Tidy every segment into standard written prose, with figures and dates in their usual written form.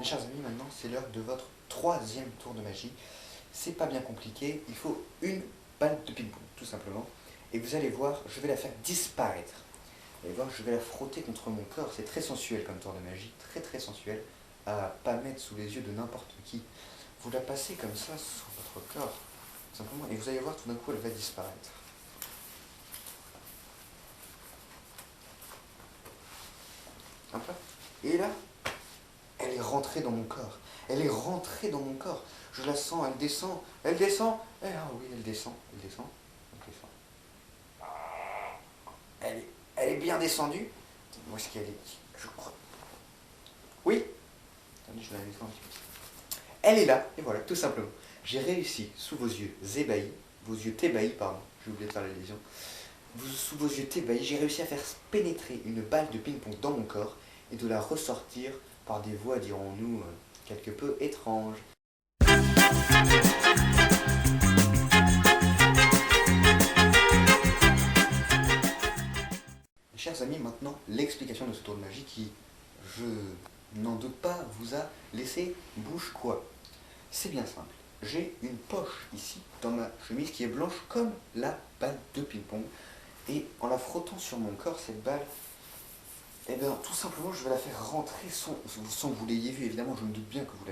Mes chers amis, maintenant c'est l'heure de votre troisième tour de magie. C'est pas bien compliqué, il faut une balle de ping-pong, tout simplement. Et vous allez voir, je vais la faire disparaître. Vous allez voir, je vais la frotter contre mon corps. C'est très sensuel comme tour de magie, très très sensuel, à pas mettre sous les yeux de n'importe qui. Vous la passez comme ça sur votre corps, tout simplement, et vous allez voir, tout d'un coup, elle va disparaître. Un peu. Et là, elle est rentrée dans mon corps. Elle est rentrée dans mon corps. Je la sens, elle descend. Elle descend. Ah oui, elle descend. Elle descend. Elle descend. Elle est bien descendue. Où est-ce qu'elle est? Je crois. Oui. Attendez, je vais la descendre un petit peu. Elle est là. Et voilà, tout simplement. J'ai réussi, sous vos yeux ébahis, vos yeux t'ébahis, pardon, j'ai oublié de faire la lésion. Sous vos yeux ébahis, j'ai réussi à faire pénétrer une balle de ping-pong dans mon corps et de la ressortir par des voies, dirons-nous, quelque peu étranges. Mes chers amis, maintenant l'explication de ce tour de magie qui, je n'en doute pas, vous a laissé bouche quoi. C'est bien simple. J'ai une poche ici dans ma chemise qui est blanche comme la balle de ping-pong. Et en la frottant sur mon corps, cette balle, eh bien, tout simplement, je vais la faire rentrer sans que vous l'ayez vue. Évidemment, je me doute bien que vous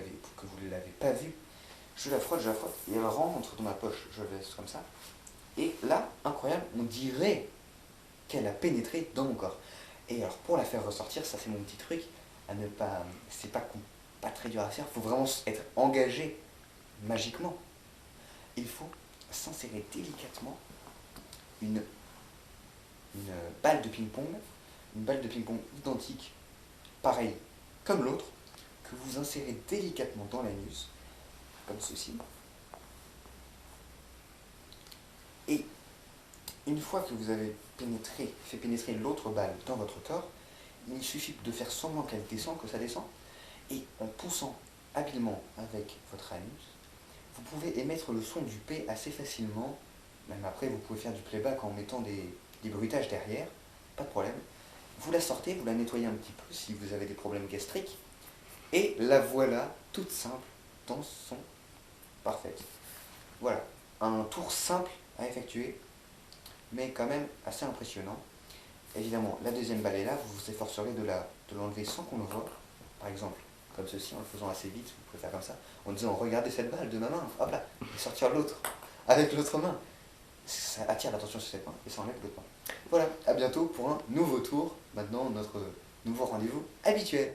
ne l'avez pas vue. Je la frotte, et elle rentre dans ma poche. Je la laisse comme ça. Et là, incroyable, on dirait qu'elle a pénétré dans mon corps. Et alors, pour la faire ressortir, ça c'est mon petit truc, à ne pas... C'est pas très dur à faire, il faut vraiment être engagé magiquement. Il faut s'insérer délicatement une balle de ping-pong, une balle de ping-pong identique, pareil comme l'autre, que vous insérez délicatement dans l'anus, comme ceci. Et une fois que vous avez fait pénétrer l'autre balle dans votre corps, il suffit de faire semblant qu'elle descend, que ça descend, et en poussant habilement avec votre anus, vous pouvez émettre le son du P assez facilement. Même après, vous pouvez faire du playback en mettant des bruitages derrière, pas de problème. Vous la sortez, vous la nettoyez un petit peu si vous avez des problèmes gastriques, et la voilà toute simple dans son parfait. Voilà, un tour simple à effectuer, mais quand même assez impressionnant. Évidemment, la deuxième balle est là, vous vous efforcerez de l'enlever sans qu'on le voie, par exemple, comme ceci, en le faisant assez vite, vous pouvez faire comme ça, en disant regardez cette balle de ma main, hop là, et sortir l'autre, avec l'autre main. Ça attire l'attention sur cette main et ça enlève l'autre main. Voilà, à bientôt pour un nouveau tour, maintenant notre nouveau rendez-vous habituel.